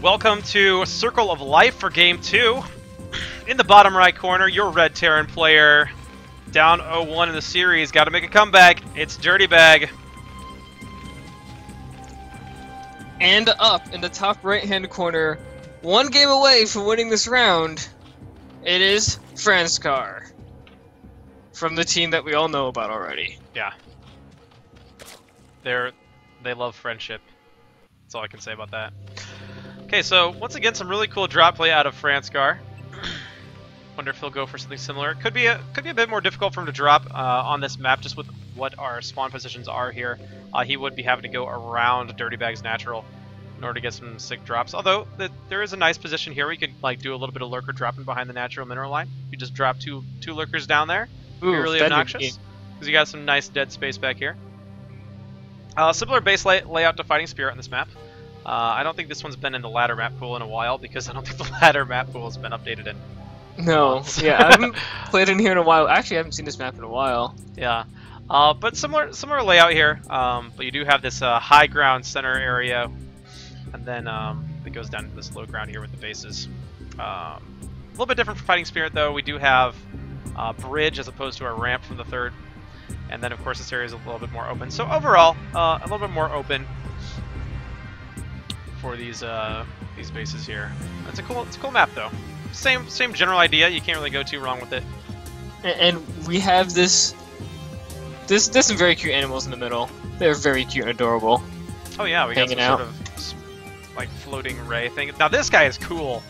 Welcome to Circle of Life for Game 2. In the bottom right corner, your Red Terran player, down 0-1 in the series, got to make a comeback. It's Dirtybag. And up in the top right-hand corner, one game away from winning this round, it is Franscar, from the team that we all know about already. Yeah. They love friendship. That's all I can say about that. Okay, so once again, some really cool drop play out of Franscar. Wonder if he'll go for something similar. Could be a bit more difficult for him to drop on this map, just with what our spawn positions are here. He would be having to go around Dirtybag's natural in order to get some sick drops. Although there is a nice position here where you could like do a little bit of lurker dropping behind the natural mineral line. You just drop two lurkers down there. Ooh, be really obnoxious because you got some nice dead space back here. Similar base layout to Fighting Spirit on this map. I don't think this one's been in the ladder map pool in a while because I don't think the ladder map pool has been updated in months. Yeah, I haven't played in here in a while. Actually, I haven't seen this map in a while. Yeah, but similar layout here. But you do have this high ground center area, and then it goes down to this low ground here with the bases. A little bit different from Fighting Spirit though. We do have a bridge as opposed to a ramp from the third, and then of course this area is a little bit more open. So overall, a little bit more open for these bases here. It's a cool map though. Same general idea. You can't really go too wrong with it. And we have there's some very cute animals in the middle. They're very cute and adorable. Oh yeah, we got some sort of like floating ray thing. Now this guy is cool.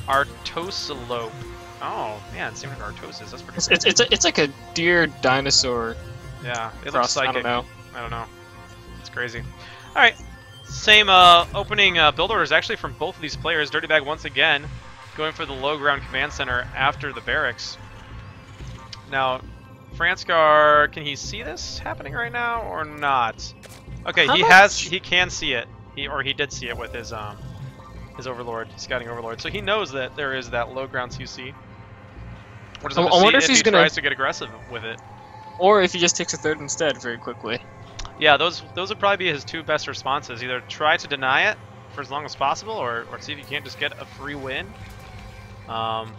Artosilope. Oh man, same with Artosis. That's pretty cool. It's like a deer dinosaur. Yeah, it looks like I don't know. It's crazy. All right. Same opening build orders actually from both of these players. Dirtybag once again going for the low ground command center after the barracks. Now, Franscar, can he see this happening right now or not? Okay, he can see it. He did see it with his overlord, scouting overlord. So he knows that there is that low ground CC. We're just going to see if he tries to get aggressive with it. Or if he just takes a third instead very quickly. Yeah, those would probably be his two best responses. Either try to deny it for as long as possible, or see if you can't just get a free win.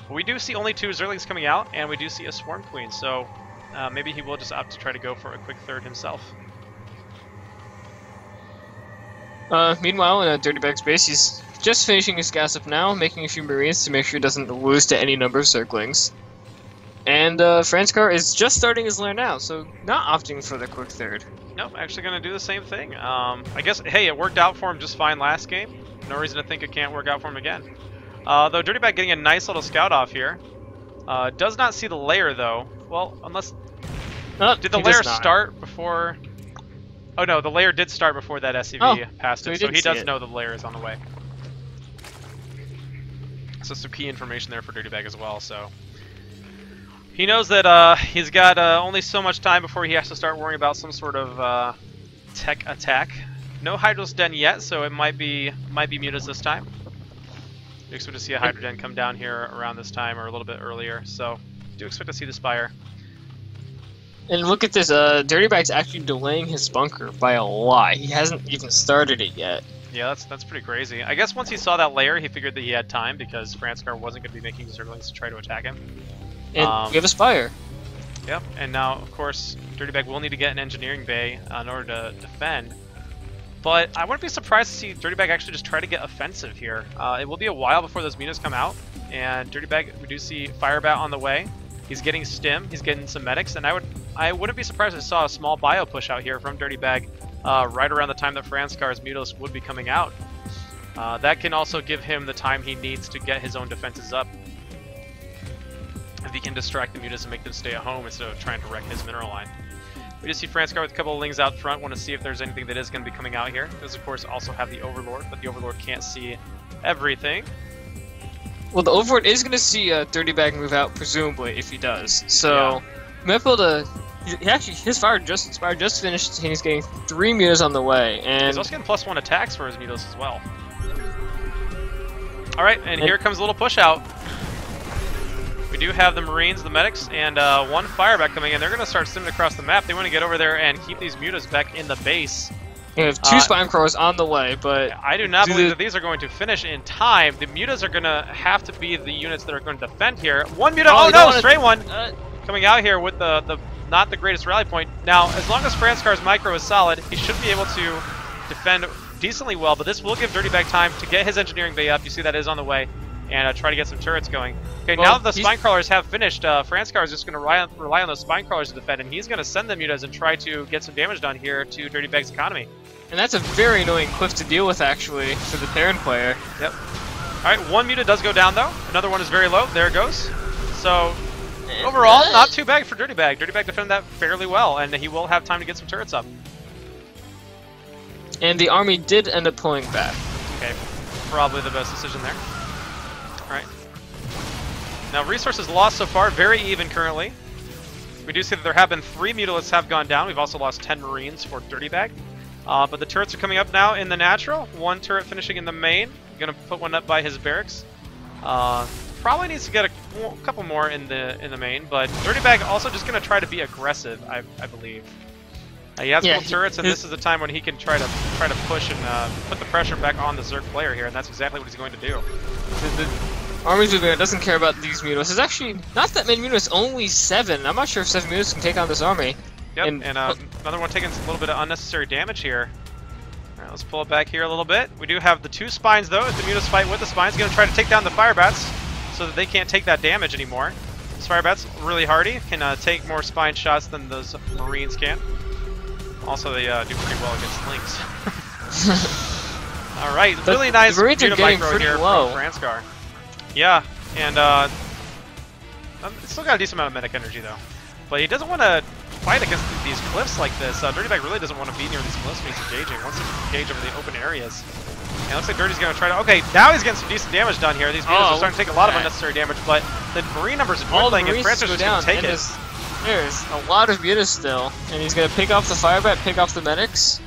We do see only two Zerlings coming out, and we do see a Swarm Queen, so maybe he will just opt to try to go for a quick third himself. Meanwhile, in Dirtybag's base, he's just finishing his gas up now, making a few Marines to make sure he doesn't lose to any number of Zerglings. And Franscar is just starting his lair now, so not opting for the quick third. Nope, actually going to do the same thing. I guess, hey, it worked out for him just fine last game. No reason to think it can't work out for him again. Though Dirtybag getting a nice little scout off here. Does not see the lair, though. Well, unless... did the lair start before... Oh, no, the lair did start before that SCV passed it, so he does know the lair is on the way. So some key information there for Dirtybag as well, so... He knows that he's got only so much time before he has to start worrying about some sort of tech attack. No Hydros Den yet, so it might be mutas this time. You expect to see a Hydro Den come down here around this time or a little bit earlier, so do expect to see the Spire. And look at this, Dirtybag's actually delaying his bunker by a lot. He hasn't even started it yet. Yeah, that's pretty crazy. I guess once he saw that layer, he figured that he had time because Franscar wasn't going to be making Zerglings to try to attack him. And we have a Spire. Yep, and now, of course, Dirtybag will need to get an engineering bay in order to defend. But I wouldn't be surprised to see Dirtybag actually just try to get offensive here. It will be a while before those mutas come out, and Dirtybag, we do see Firebat on the way. He's getting stim, he's getting some medics, and I wouldn't be surprised if I saw a small bio push out here from Dirtybag right around the time that Franscar's mutas would be coming out. That can also give him the time he needs to get his own defenses up. If he can distract the mutas and make them stay at home instead of trying to wreck his mineral line. We just see Franscar with a couple of lings out front. Want to see if there's anything that is going to be coming out here. Does of course also have the Overlord, but the Overlord can't see everything. Well, the Overlord is going to see Dirtybag move out, presumably, if he does. So, yeah. Might be able to... Actually, his Spire just finished, and he's getting 3 mutas on the way. And he's also getting +1 attacks for his mutas as well. Alright, and here comes a little push out. We do have the Marines, the medics, and one Firebat coming in. They're going to start stimming across the map. They want to get over there and keep these mutas back in the base. You have 2 spine crawlers on the way, but I do not believe that these are going to finish in time. The mutas are going to have to be the units that are going to defend here. One muta, oh no, stray one! Coming out here with the not the greatest rally point. Now, as long as Franscar's micro is solid, he should be able to defend decently well, but this will give Dirtybag time to get his engineering bay up. You see that is on the way, and try to get some turrets going. Okay, well, now that the spine crawlers have finished, Franscar is just going to rely on those spine crawlers to defend, and he's going to send the mutas and try to get some damage done here to Dirtybag's economy. And that's a very annoying cliff to deal with, actually, for the Terran player. Yep. Alright, one muta does go down, though. Another one is very low. There it goes. So, overall, not too bad for Dirtybag. Dirtybag defended that fairly well, and he will have time to get some turrets up. And the army did end up pulling back. Okay, probably the best decision there. Alright. Now, resources lost so far, very even currently. We do see that there have been 3 mutalisks have gone down. We've also lost 10 Marines for Dirtybag. But the turrets are coming up now in the natural. 1 turret finishing in the main. Gonna put one up by his barracks. Probably needs to get a couple more in the main, but Dirtybag also just gonna try to be aggressive, I believe. He has full turrets, and this is the time when he can try to push and put the pressure back on the Zerg player here, and that's exactly what he's going to do. The army's movement doesn't care about these mutas. There's actually not that many mutas, only 7. I'm not sure if 7 mutas can take on this army. Yep, and another one taking a little bit of unnecessary damage here. Alright, let's pull it back here a little bit. We do have the 2 spines, though. If the mutas fight with the spines, going to try to take down the fire bats so that they can't take that damage anymore. These fire bats, really hardy, can take more spine shots than those Marines can. Also, they do pretty well against Lynx. Alright, really nice muta micro here from Franscar. Yeah, and still got a decent amount of medic energy, though. But he doesn't want to fight against these cliffs like this. Dirtybag really doesn't want to be near these cliffs when he's engaging. He wants to engage over the open areas. And it looks like Dirty's going to try to... Okay, now he's getting some decent damage done here. These mutas are starting to take a lot of unnecessary damage, but the Marine numbers are dwindling, and Franscar's just going to take it. There's a lot of mutas still, and he's going to pick off the firebat, pick off the medics.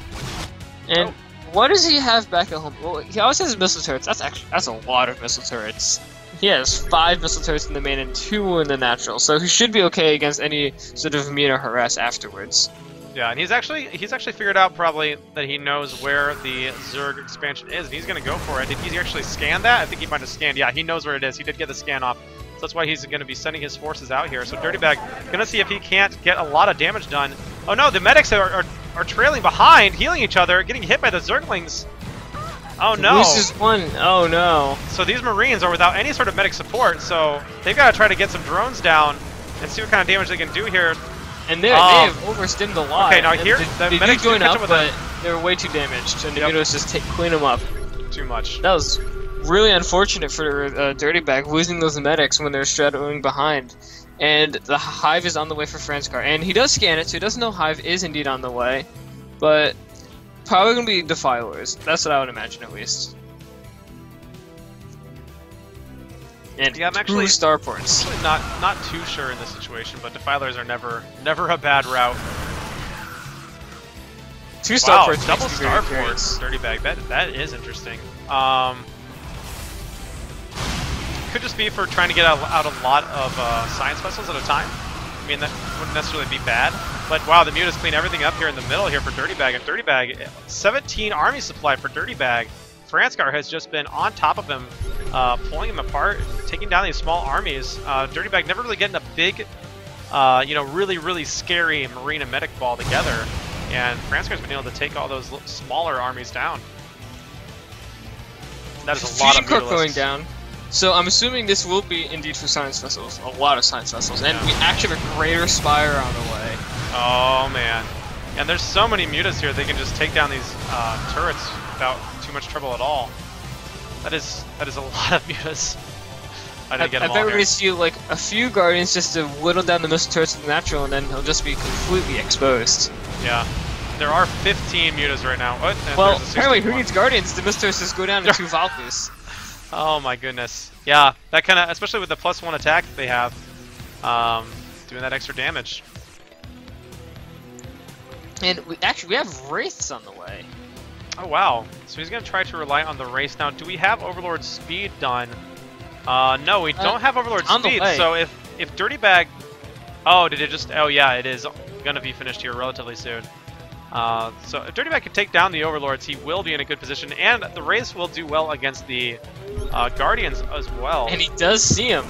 And what does he have back at home? Well, he always has missile turrets. That's a lot of missile turrets. He has 5 missile turrets in the main and 2 in the natural, so he should be okay against any sort of muta harass afterwards. Yeah, and he's actually figured out probably that he knows where the Zerg expansion is, and he's going to go for it. Did he actually scan that? I think he might have scanned. Yeah, he knows where it is. He did get the scan off. So that's why he's going to be sending his forces out here. So Dirtybag going to see if he can't get a lot of damage done. Oh no, the medics are trailing behind, healing each other, getting hit by the Zerglings. Oh no. Loses 1. Oh no. So these Marines are without any sort of medic support, so they've got to try to get some drones down and see what kind of damage they can do here. And they have overstimmed a lot. Okay, now here, the medics join up, but they're way too damaged, and the mutas just clean them up. Too much. That was really unfortunate for Dirtybag, losing those medics when they're straddling behind. And the Hive is on the way for Franscar. And he does scan it, so he does know Hive is indeed on the way. But probably going to be Defilers. That's what I would imagine, at least. And yeah, I'm actually starports. Not too sure in this situation, but Defilers are never a bad route. 2 starports. Double starports. Dirtybag. That is interesting. Could just be for trying to get out a lot of science vessels at a time. I mean, that wouldn't necessarily be bad. But wow, the mutas clean everything up here in the middle here for Dirtybag. And Dirtybag, 17 army supply for Dirtybag. Franscar has just been on top of him, pulling him apart, taking down these small armies. Dirtybag never really getting a big, really scary Marine and medic ball together. And Franscar's been able to take all those smaller armies down. That is a lot of mutalisks going down. So I'm assuming this will be indeed for science vessels, a lot of science vessels, and we actually have a greater spire on the way. Oh man, and there's so many mutas here, they can just take down these turrets without too much trouble at all. That is a lot of mutas. I bet we're going to see like a few guardians just to whittle down the missile turrets in the natural, and then he'll just be completely exposed. Yeah. There are 15 mutas right now. What? Well, apparently who needs guardians? The missile turrets just go down to 2 Valkyries. Oh my goodness. Yeah, that kind of, especially with the +1 attack that they have, doing that extra damage. And we have Wraiths on the way. Oh wow. So he's going to try to rely on the Wraiths. Now, do we have Overlord speed done? No, we don't have Overlord speed. So if Dirtybag... Oh, did it just... Oh yeah, it is going to be finished here relatively soon. So if Dirtybag can take down the Overlords, he will be in a good position, and the Wraiths will do well against the Guardians as well. And he does see him.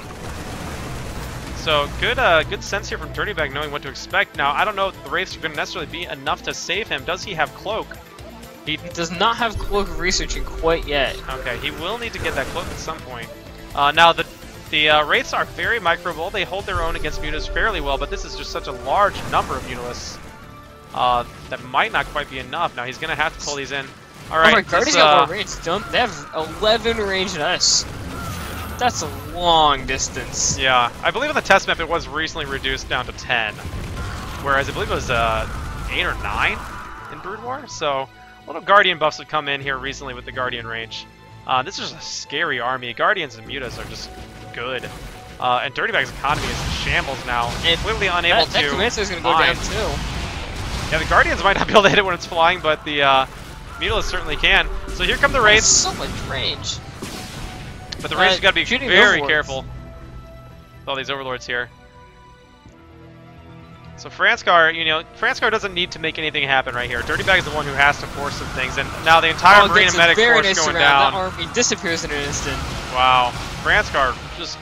So good good sense here from Dirtybag knowing what to expect. Now, I don't know if the Wraiths are going to necessarily be enough to save him. Does he have Cloak? He does not have Cloak of Researching quite yet. Okay, he will need to get that Cloak at some point. Now, the Wraiths are very microable. They hold their own against Mutas fairly well, but this is just such a large number of Mutalisks that might not quite be enough. Now, he's going to have to pull these in. All right, oh my Guardians got more range. They have 11 range in us. That's a long distance. Yeah, I believe in the test map it was recently reduced down to 10, whereas I believe it was 8 or 9 in Brood War. So little Guardian buffs would come in here recently with the Guardian range. This is a scary army. Guardians and Mutas are just good. And Dirtybag's economy is in shambles now. And completely unable to. That Commander is going to go down too. Yeah, the Guardians might not be able to hit it when it's flying, but the Mutalisks certainly can. So here come the Wraiths. So much range. But the Wraiths got to be very careful with all these Overlords here. So Franscar, you know, Franscar doesn't need to make anything happen right here. Dirtybag is the one who has to force some things, and now the entire Marine and Medic force nice going down. That army disappears in an instant. Wow, Franscar just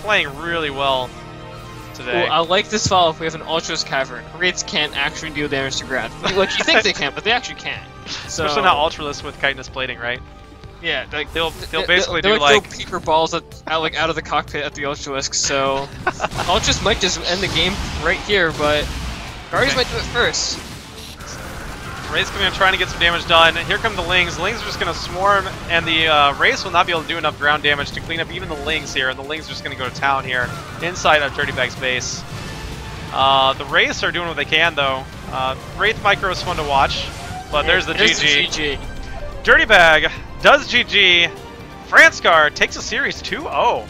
playing really well today. Ooh, I like this follow-up. We have an Ultra's Cavern. Wraiths can't actually deal damage to ground. Like, you think they can, but they actually can't. So, especially not Ultralisk with chitinous plating, right? Yeah, like they'll basically do like like throw paper balls out of the cockpit at the Ultralisk. So Ultras might just end the game right here, but Guardians might do it first. Wraiths coming in trying to get some damage done. Here come the Lings. Lings are just going to swarm, and the Wraiths will not be able to do enough ground damage to clean up even the Lings here, and the Lings are just going to go to town here inside of Dirtybag's base. The Wraiths are doing what they can, though. Wraith Micro is fun to watch, but there's the GG. Dirtybag does GG. Franscar takes a series 2-0.